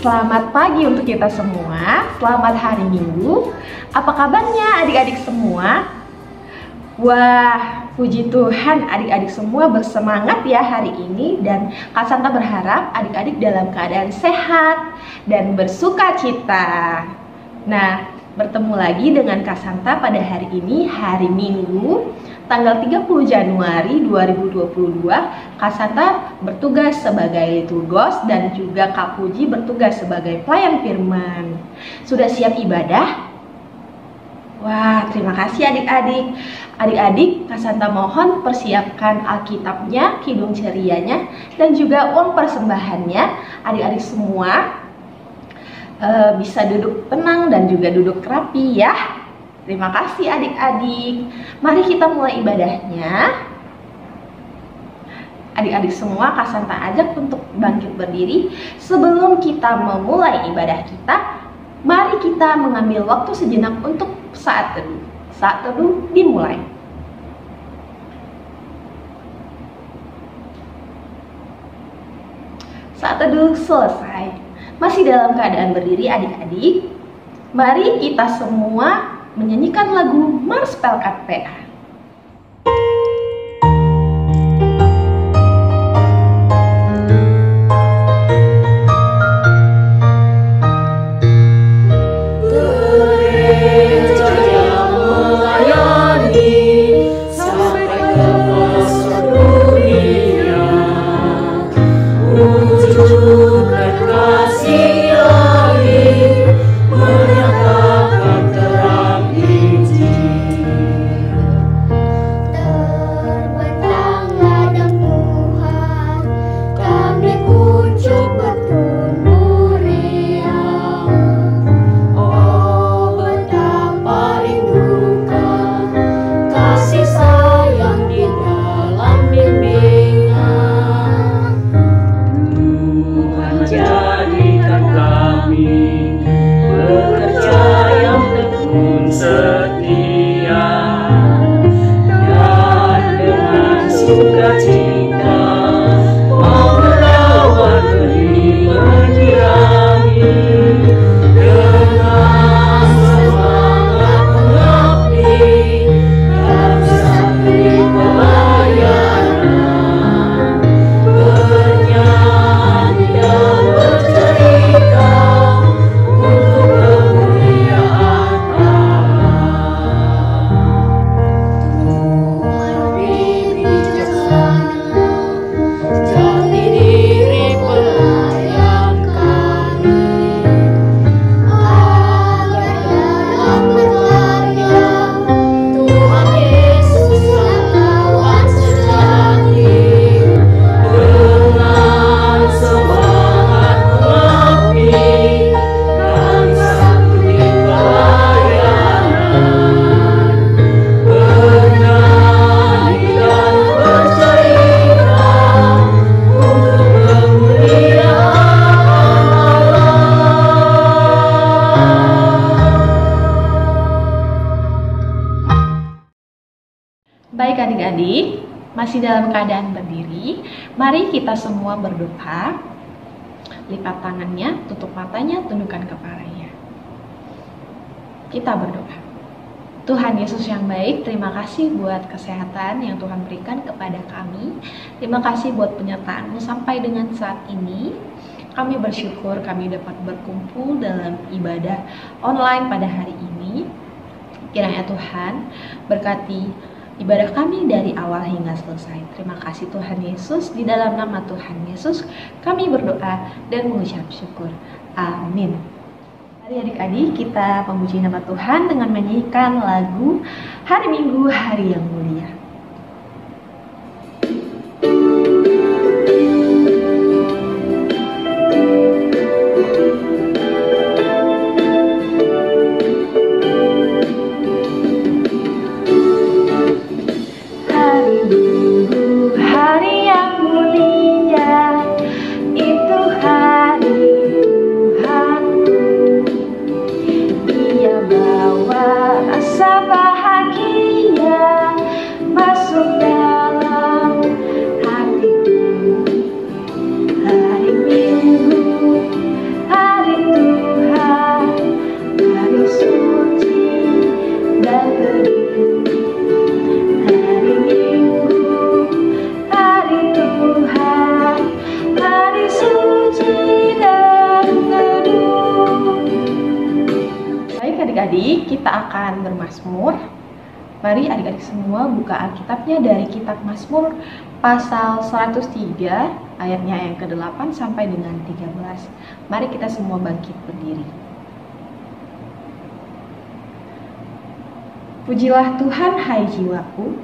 Selamat pagi untuk kita semua, selamat hari Minggu. Apa kabarnya adik-adik semua? Wah, puji Tuhan adik-adik semua bersemangat ya hari ini. Dan Kak Santa berharap adik-adik dalam keadaan sehat dan bersuka cita. Nah, bertemu lagi dengan Kak Santa pada hari ini, hari Minggu tanggal 30 Januari 2022. Kak Santa bertugas sebagai liturgos dan juga Kak Puji bertugas sebagai pelayan firman. Sudah siap ibadah? Wah, terima kasih adik-adik. Adik-adik, Kak Santa mohon persiapkan Alkitabnya, kidung cerianya, dan juga uang persembahannya. Adik-adik semua bisa duduk tenang dan juga duduk rapi ya. Terima kasih adik-adik. Mari kita mulai ibadahnya. Adik-adik semua, Kak Santa ajak untuk bangkit berdiri. Sebelum kita memulai ibadah kita, mari kita mengambil waktu sejenak untuk saat teduh. Saat teduh dimulai. Saat teduh selesai. Masih dalam keadaan berdiri adik-adik. Mari kita semua menyanyikan lagu Mars Pelkat PA. Baik adik-adik, masih dalam keadaan berdiri, mari kita semua berdoa. Lipat tangannya, tutup matanya, tundukkan kepalanya. Kita berdoa. Tuhan Yesus yang baik, terima kasih buat kesehatan yang Tuhan berikan kepada kami. Terima kasih buat penyertaan-Mu sampai dengan saat ini. Kami bersyukur kami dapat berkumpul dalam ibadah online pada hari ini. Kiranya Tuhan berkati ibadah kami dari awal hingga selesai. Terima kasih Tuhan Yesus. Di dalam nama Tuhan Yesus kami berdoa dan mengucap syukur. Amin. Mari adik-adik kita memuji nama Tuhan dengan menyanyikan lagu Hari Minggu Hari yang Mulia. kita akan bermazmur. Mari adik-adik semua buka Alkitabnya dari kitab Mazmur pasal 103 ayatnya yang ke-8 sampai dengan 13. Mari kita semua bangkit berdiri. Pujilah Tuhan, hai jiwaku.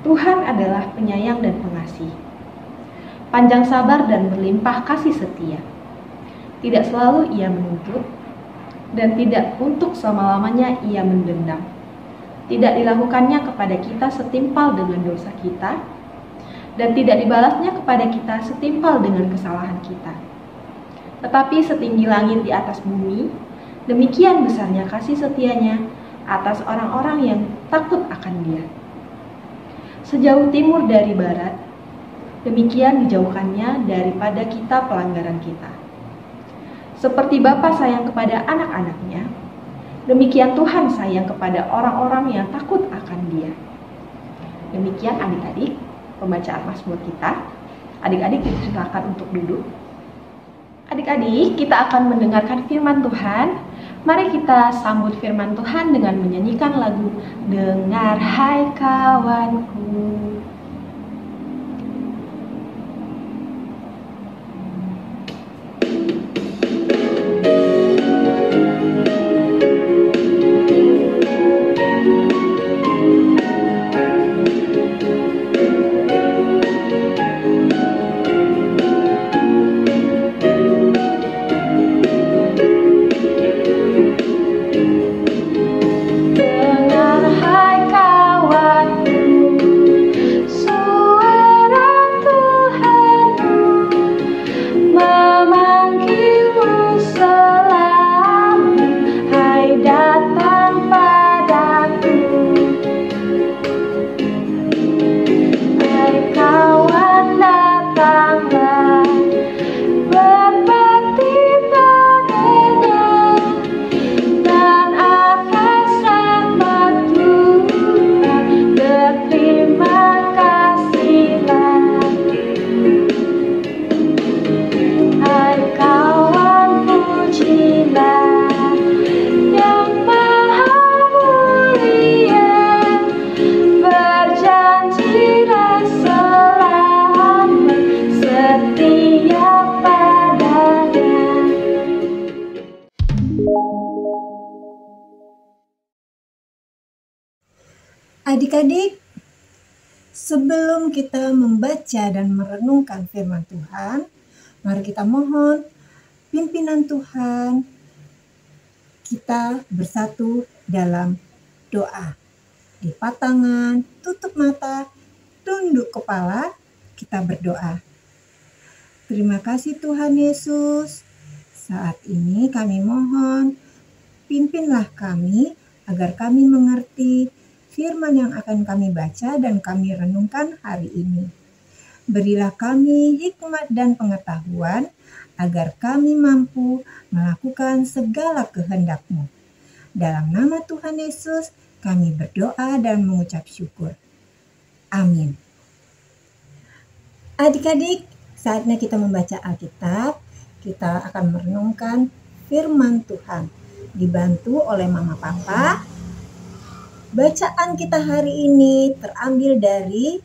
Tuhan adalah penyayang dan pengasih, panjang sabar dan berlimpah kasih setia. Tidak selalu ia menuntut, dan tidak untuk selama-lamanya ia mendendam. Tidak dilakukannya kepada kita setimpal dengan dosa kita, dan tidak dibalasnya kepada kita setimpal dengan kesalahan kita. Tetapi setinggi langit di atas bumi, demikian besarnya kasih setianya atas orang-orang yang takut akan Dia. Sejauh timur dari barat, demikian dijauhkannya daripada kita pelanggaran kita. Seperti Bapa sayang kepada anak-anaknya, demikian Tuhan sayang kepada orang-orang yang takut akan Dia. Demikian adik-adik pembacaan Mazmur kita. Adik-adik dipersilakan untuk duduk. Adik-adik, kita akan mendengarkan firman Tuhan. Mari kita sambut firman Tuhan dengan menyanyikan lagu Dengar Hai Kawanku. Adik-adik, sebelum kita membaca dan merenungkan firman Tuhan, mari kita mohon pimpinan Tuhan. Kita bersatu dalam doa. Lipat tangan, tutup mata, tunduk kepala, kita berdoa. Terima kasih Tuhan Yesus. Saat ini kami mohon, pimpinlah kami agar kami mengerti firman yang akan kami baca dan kami renungkan hari ini. Berilah kami hikmat dan pengetahuan agar kami mampu melakukan segala kehendak-Mu. Dalam nama Tuhan Yesus kami berdoa dan mengucap syukur. Amin. Adik-adik, saatnya kita membaca Alkitab. Kita akan merenungkan firman Tuhan. Dibantu oleh Mama Papa. Bacaan kita hari ini terambil dari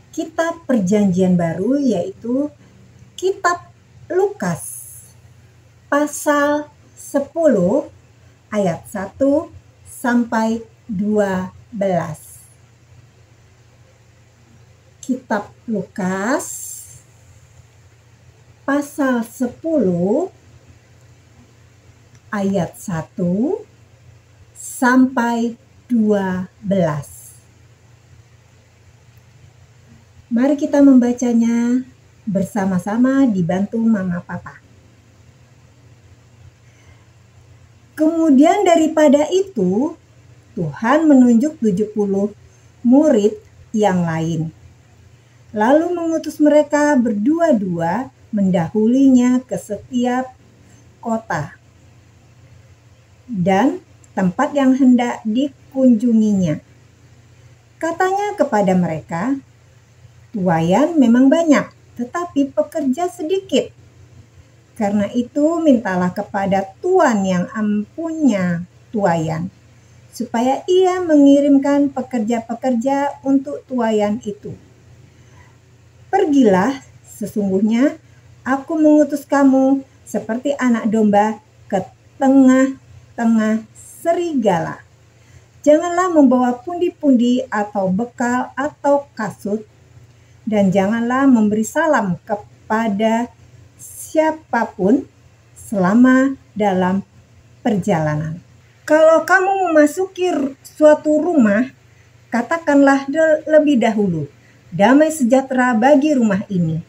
Kitab Perjanjian Baru, yaitu Kitab Lukas pasal 10 ayat 1 sampai 12. Kitab Lukas pasal 10 ayat 1 sampai 12. Mari kita membacanya bersama-sama dibantu Mama Papa. Kemudian daripada itu, Tuhan menunjuk 70 murid yang lain. Lalu mengutus mereka berdua-dua mendahulinya ke setiap kota dan tempat yang hendak dikunjunginya. Katanya kepada mereka, tuaian memang banyak, tetapi pekerja sedikit. Karena itu mintalah kepada Tuan yang ampunnya tuayan, supaya ia mengirimkan pekerja-pekerja untuk tuayan itu. Pergilah, sesungguhnya aku mengutus kamu seperti anak domba ke tengah-tengah serigala. Janganlah membawa pundi-pundi atau bekal atau kasut, dan janganlah memberi salam kepada siapapun selama dalam perjalanan. Kalau kamu memasuki suatu rumah, katakanlah lebih dahulu, damai sejahtera bagi rumah ini.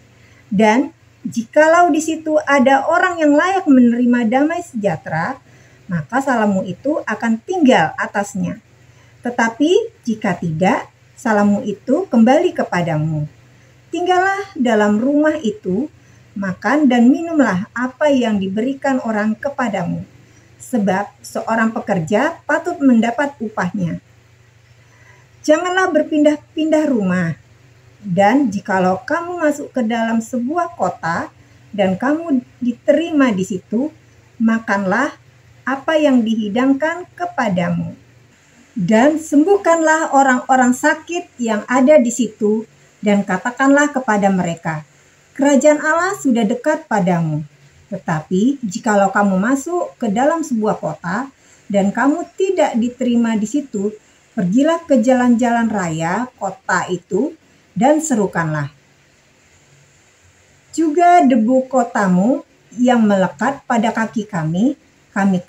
Dan jikalau di situ ada orang yang layak menerima damai sejahtera, maka salammu itu akan tinggal atasnya. Tetapi jika tidak, salammu itu kembali kepadamu. Tinggallah dalam rumah itu, makan dan minumlah apa yang diberikan orang kepadamu, sebab seorang pekerja patut mendapat upahnya. Janganlah berpindah-pindah rumah, dan jikalau kamu masuk ke dalam sebuah kota dan kamu diterima di situ, makanlah apa yang dihidangkan kepadamu, dan sembuhkanlah orang-orang sakit yang ada di situ, dan katakanlah kepada mereka, kerajaan Allah sudah dekat padamu. Tetapi jikalau kamu masuk ke dalam sebuah kota dan kamu tidak diterima di situ, pergilah ke jalan-jalan raya kota itu dan serukanlah. Juga debu kotamu yang melekat pada kaki kami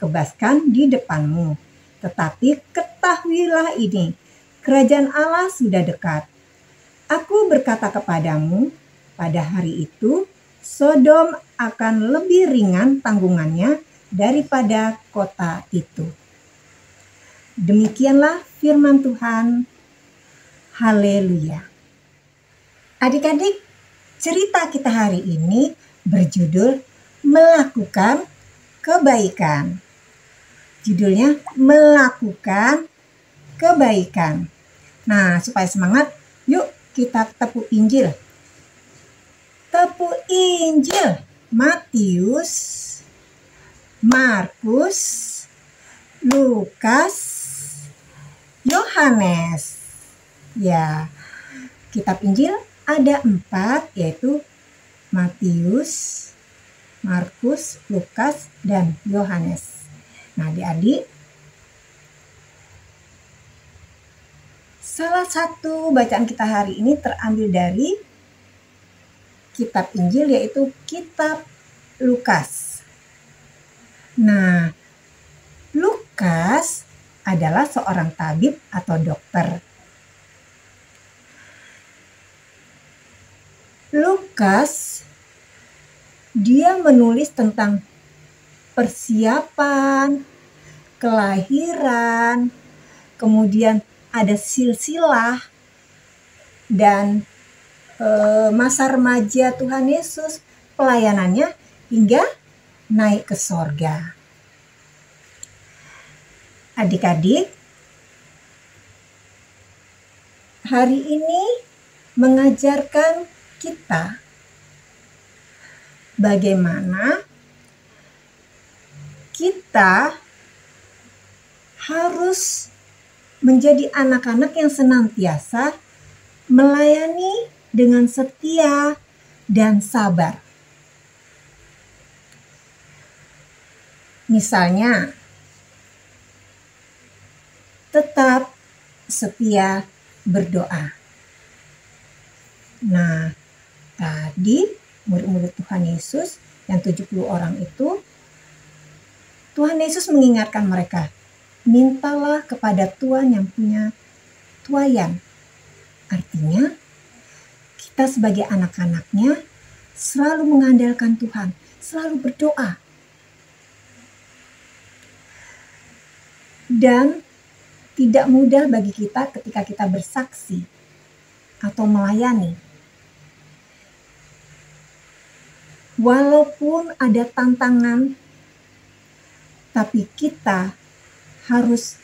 kebaskan di depanmu. Tetapi ketahuilah ini, kerajaan Allah sudah dekat. Aku berkata kepadamu, pada hari itu Sodom akan lebih ringan tanggungannya daripada kota itu. Demikianlah firman Tuhan. Haleluya. Adik-adik, cerita kita hari ini berjudul Melakukan Kebaikan. Judulnya Melakukan Kebaikan. Nah, supaya semangat, yuk kita tepuk Injil. Tepuk Injil Matius, Markus, Lukas, Yohanes. Ya, kitab Injil ada 4, yaitu Matius, Markus, Lukas, dan Yohanes. Nah, adik-adik, salah satu bacaan kita hari ini terambil dari kitab Injil, yaitu kitab Lukas. Nah, Lukas adalah seorang tabib atau dokter. Lukas, dia menulis tentang persiapan, kelahiran, kemudian ada silsilah, dan masa remaja Tuhan Yesus, pelayanannya hingga naik ke sorga. Adik-adik, hari ini mengajarkan kita bagaimana kita harus menjadi anak-anak yang senantiasa melayani dengan setia dan sabar. Misalnya, tetap setia berdoa. Nah, tadi murid-murid Tuhan Yesus yang 70 orang itu, Tuhan Yesus mengingatkan mereka, mintalah kepada Tuhan yang punya tuayan. Artinya, kita sebagai anak-anaknya selalu mengandalkan Tuhan, selalu berdoa. Dan tidak mudah bagi kita ketika kita bersaksi atau melayani. Walaupun ada tantangan, tapi kita harus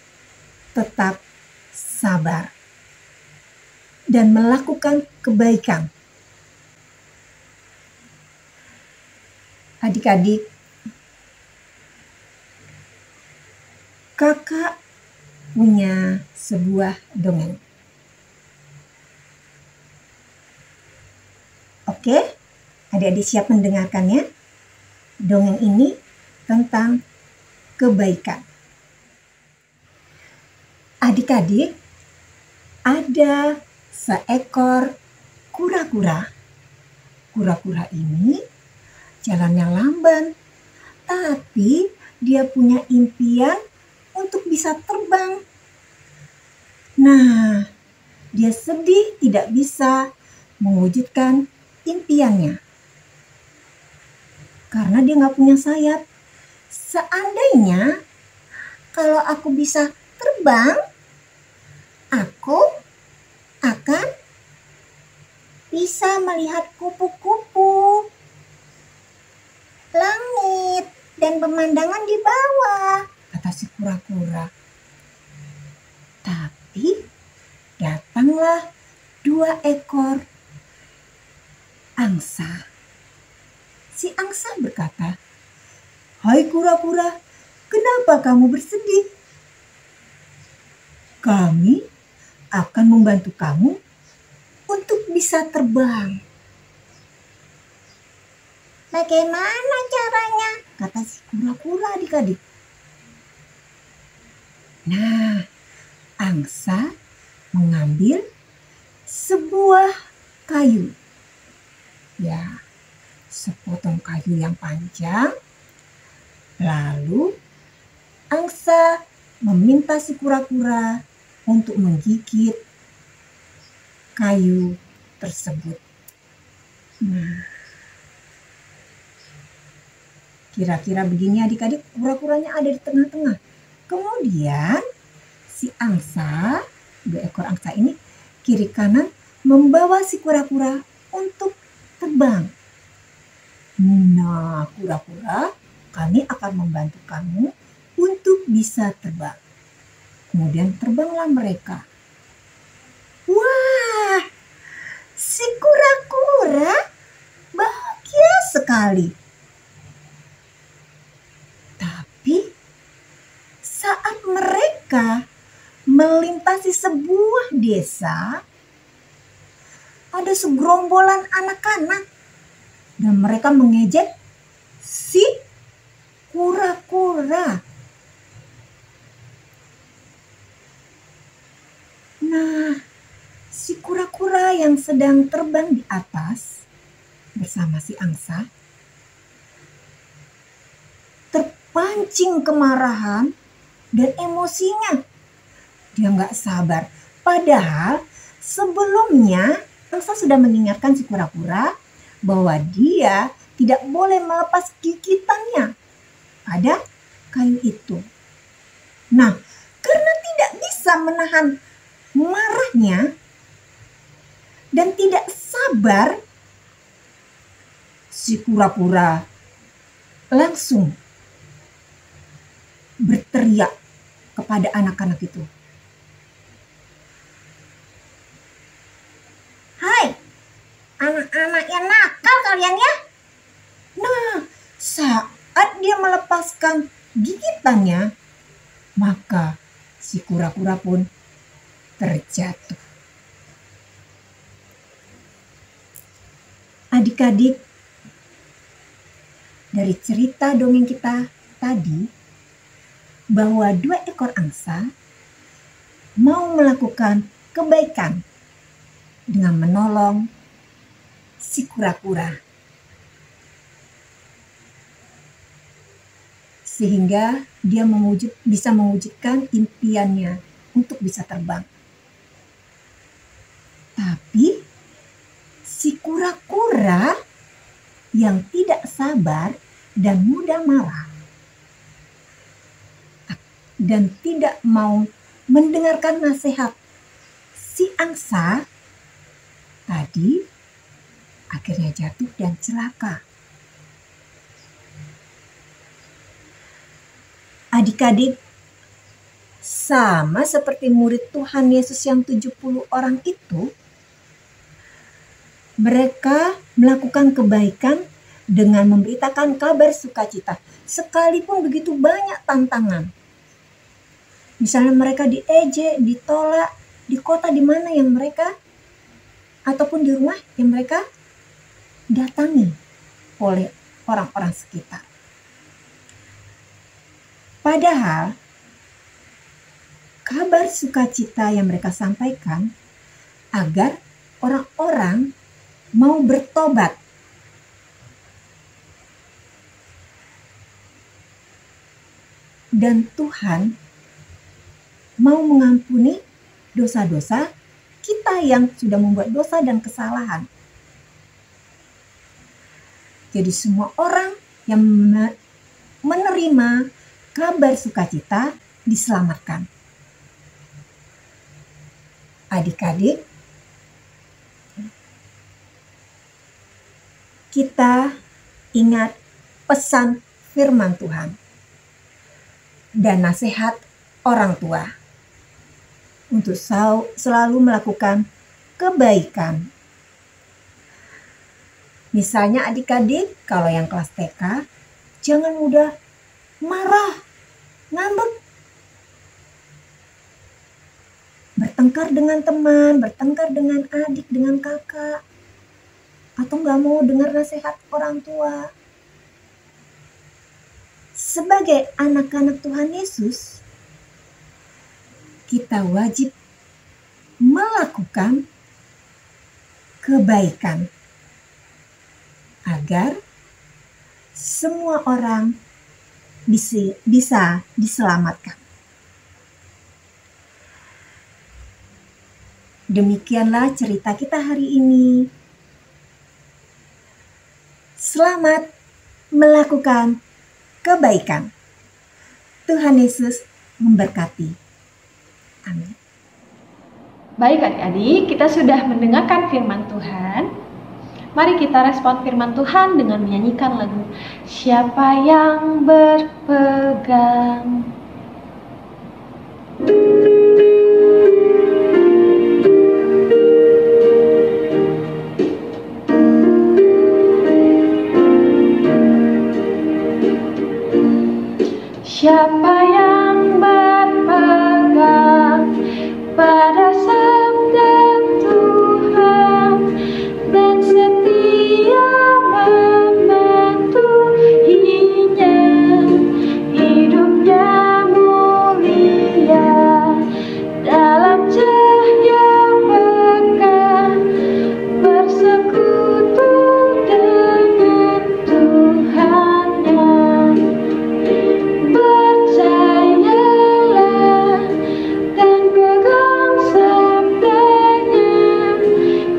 tetap sabar dan melakukan kebaikan. Adik-adik, Kakak punya sebuah dongeng. Oke, adik-adik siap mendengarkannya? Dongeng ini tentang kebaikan. Adik-adik, ada seekor kura-kura. Kura-kura ini jalannya lamban, tapi dia punya impian untuk bisa terbang. Nah, dia sedih tidak bisa mewujudkan impiannya karena dia nggak punya sayap. Seandainya kalau aku bisa terbang, aku akan bisa melihat kupu-kupu, langit, dan pemandangan di bawah, kata si kura-kura. Tapi datanglah 2 ekor angsa. Si angsa berkata, "Hai kura-kura, kenapa kamu bersedih? Kami akan membantu kamu untuk bisa terbang." "Bagaimana caranya?" kata si kura-kura adik-adik. Nah, angsa mengambil sebuah kayu. Ya, sepotong kayu yang panjang. Lalu angsa meminta si kura-kura untuk menggigit kayu tersebut. Nah, kira-kira begini adik-adik, kura-kuranya ada di tengah-tengah. Kemudian si angsa, 2 ekor angsa ini kiri kanan membawa si kura-kura untuk terbang. Nah, kura-kura, kami akan membantu kamu untuk bisa terbang. Kemudian terbanglah mereka. Wah, si kura-kura bahagia sekali. Tapi saat mereka melintasi sebuah desa, ada segerombolan anak-anak dan mereka mengejek si kura-kura. Nah, si kura-kura yang sedang terbang di atas bersama si angsa terpancing kemarahan dan emosinya. Dia nggak sabar. Padahal sebelumnya angsa sudah mengingatkan si kura-kura bahwa dia tidak boleh melepas gigitannya pada kayu itu. Nah, karena tidak bisa menahan marahnya dan tidak sabar, si kura-kura langsung berteriak kepada anak-anak itu. "Hai, anak-anak yang nakal kalian ya!" Nah, saat dia melepaskan gigitannya, maka si kura-kura pun terjatuh. Adik-adik, dari cerita dongeng kita tadi, bahwa 2 ekor angsa mau melakukan kebaikan dengan menolong si kura-kura. Sehingga dia bisa mewujudkan impiannya untuk bisa terbang. Tapi si kura-kura yang tidak sabar dan mudah marah dan tidak mau mendengarkan nasihat si angsa tadi, akhirnya jatuh dan celaka. Adik-adik, sama seperti murid Tuhan Yesus yang 70 orang itu, mereka melakukan kebaikan dengan memberitakan kabar sukacita, sekalipun begitu banyak tantangan. Misalnya mereka diejek, ditolak, di kota di mana yang mereka, ataupun di rumah yang mereka datangi oleh orang-orang sekitar. Padahal kabar sukacita yang mereka sampaikan agar orang-orang mau bertobat. Dan Tuhan mau mengampuni dosa-dosa kita yang sudah membuat dosa dan kesalahan. Jadi semua orang yang menerima kabar sukacita diselamatkan. Adik-adik, kita ingat pesan firman Tuhan dan nasihat orang tua untuk selalu melakukan kebaikan. Misalnya adik-adik, kalau yang kelas TK, jangan mudah marah, ngambek, bertengkar dengan teman, bertengkar dengan adik, dengan kakak, atau nggak mau dengar nasihat orang tua. Sebagai anak-anak Tuhan Yesus, kita wajib melakukan kebaikan agar semua orang bisa diselamatkan. Demikianlah cerita kita hari ini. Selamat melakukan kebaikan. Tuhan Yesus memberkati. Amin. Baik adik-adik, kita sudah mendengarkan firman Tuhan. Mari kita respon firman Tuhan dengan menyanyikan lagu Siapa yang berpegang. Siapa yang berpegang pada sabda Tuhan dan setia mematuhinya, hidupnya mulia dalam cahaya berkah, bersekutu dengan Tuhannya. Percayalah dan pegang sabdanya,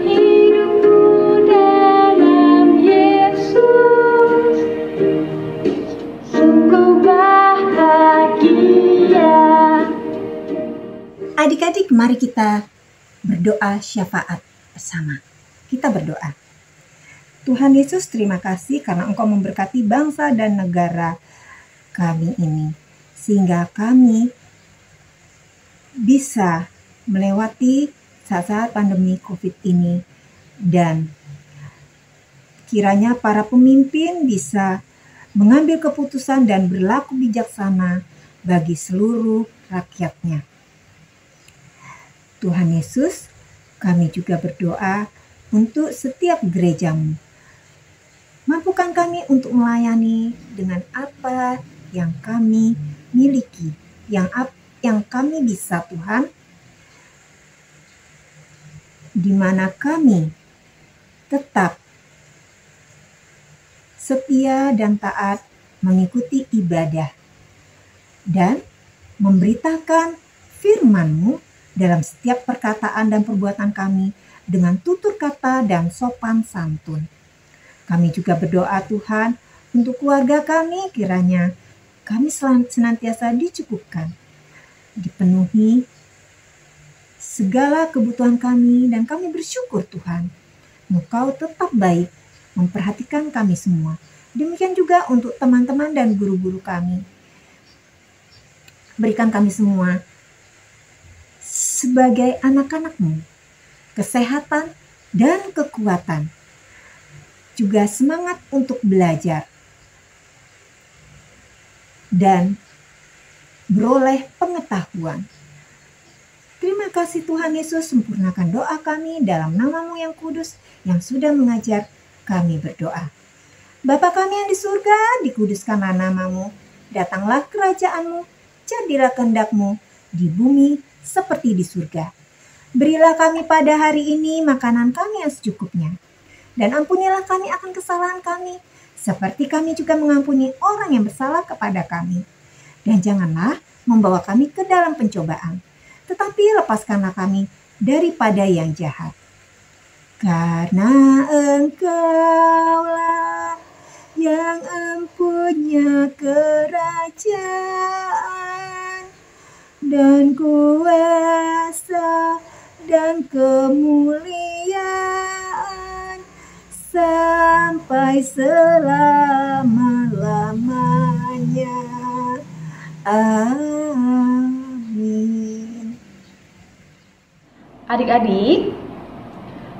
hidupmu dalam Yesus sungguh bahagia. Adik-adik, mari kita berdoa syafaat bersama. Kita berdoa. Tuhan Yesus, terima kasih karena Engkau memberkati bangsa dan negara kami ini, sehingga kami bisa melewati saat-saat pandemi COVID ini, dan kiranya para pemimpin bisa mengambil keputusan dan berlaku bijaksana bagi seluruh rakyatnya. Tuhan Yesus, kami juga berdoa untuk setiap gerejamu. Mampukan kami untuk melayani dengan apa yang kami miliki, yang kami bisa, Tuhan, di mana kami tetap setia dan taat mengikuti ibadah dan memberitakan firman-Mu dalam setiap perkataan dan perbuatan kami dengan tutur kata dan sopan santun. Kami juga berdoa, Tuhan, untuk keluarga kami, kiranya kami senantiasa dicukupkan, dipenuhi segala kebutuhan kami, dan kami bersyukur, Tuhan, Engkau tetap baik memperhatikan kami semua. Demikian juga untuk teman-teman dan guru-guru kami. Berikan kami semua sebagai anak-anak-Mu kesehatan dan kekuatan, juga semangat untuk belajar, dan beroleh pengetahuan. Terima kasih Tuhan Yesus, sempurnakan doa kami dalam nama-Mu yang kudus yang sudah mengajar kami berdoa. Bapa kami yang di surga, dikuduskanlah nama-Mu, datanglah kerajaan-Mu, jadilah kehendak-Mu di bumi seperti di surga. Berilah kami pada hari ini makanan kami yang secukupnya, dan ampunilah kami akan kesalahan kami, seperti kami juga mengampuni orang yang bersalah kepada kami. Dan janganlah membawa kami ke dalam pencobaan, tetapi lepaskanlah kami daripada yang jahat. Karena Engkaulah yang empunya kerajaan dan kuasa dan kemuliaan sampai selama-lamanya. Amin. Adik-adik,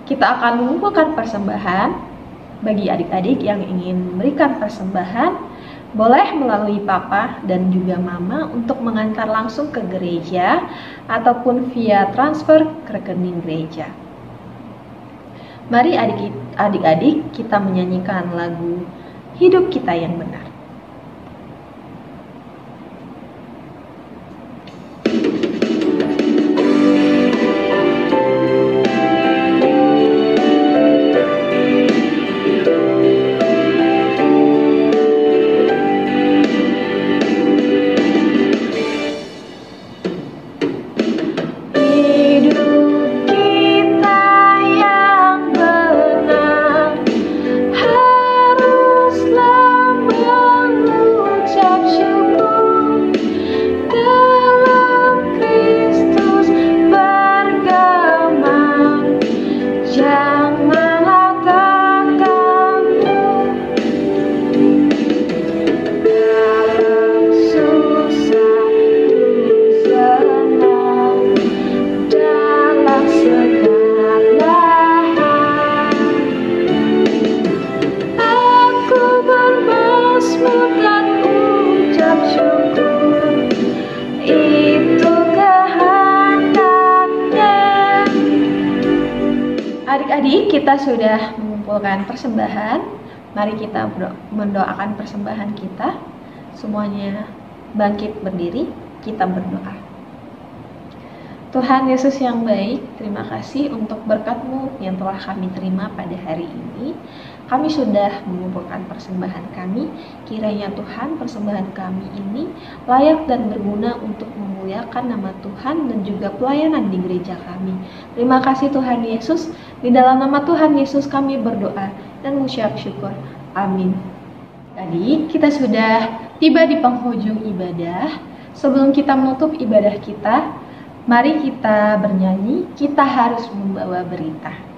kita akan mengumpulkan persembahan. Bagi adik-adik yang ingin memberikan persembahan, boleh melalui papa dan juga mama untuk mengantar langsung ke gereja ataupun via transfer ke rekening gereja. Mari adik-adik kita menyanyikan lagu Hidup Kita Yang Benar. Adik-adik, kita sudah mengumpulkan persembahan. Mari kita mendoakan persembahan kita. Semuanya bangkit berdiri, kita berdoa. Tuhan Yesus yang baik, terima kasih untuk berkat-Mu yang telah kami terima pada hari ini. Kami sudah mengumpulkan persembahan kami. Kiranya Tuhan, persembahan kami ini layak dan berguna untuk memuliakan nama Tuhan dan juga pelayanan di gereja kami. Terima kasih Tuhan Yesus. Di dalam nama Tuhan Yesus kami berdoa dan mengucap syukur. Amin. Tadi kita sudah tiba di penghujung ibadah. Sebelum kita menutup ibadah kita, mari kita bernyanyi, kita harus membawa berita.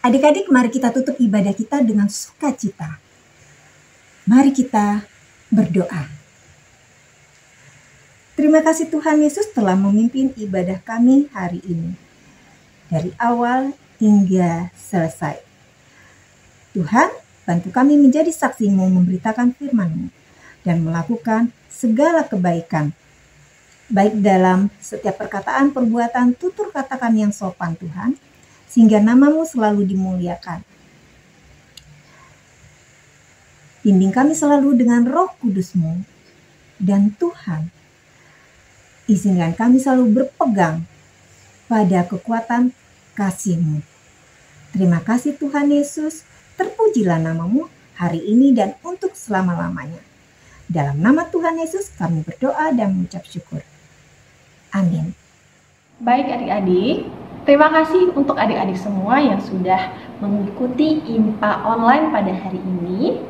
Adik-adik, mari kita tutup ibadah kita dengan sukacita. Mari kita berdoa. Terima kasih Tuhan Yesus telah memimpin ibadah kami hari ini, dari awal hingga selesai. Tuhan, bantu kami menjadi saksi-Mu, memberitakan firman-Mu, dan melakukan segala kebaikan, baik dalam setiap perkataan, perbuatan, tutur kata kami yang sopan Tuhan, sehingga nama-Mu selalu dimuliakan. Bimbing kami selalu dengan Roh Kudus-Mu, dan Tuhan, izinkan kami selalu berpegang pada kekuatan kasih-Mu. Terima kasih Tuhan Yesus, terpujilah nama-Mu hari ini dan untuk selama-lamanya. Dalam nama Tuhan Yesus kami berdoa dan mengucap syukur. Amin. Baik adik-adik, terima kasih untuk adik-adik semua yang sudah mengikuti IMPA online pada hari ini.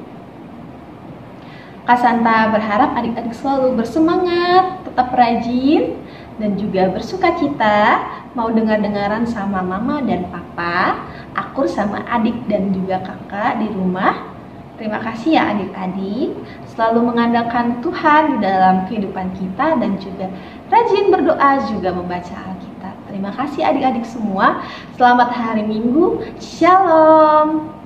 Kak Santa berharap adik-adik selalu bersemangat, tetap rajin, dan juga bersukacita, mau dengar-dengaran sama mama dan papa, akur sama adik dan juga kakak di rumah. Terima kasih ya adik-adik, selalu mengandalkan Tuhan di dalam kehidupan kita dan juga rajin berdoa juga membaca Alkitab. Terima kasih adik-adik semua, selamat hari Minggu, Shalom.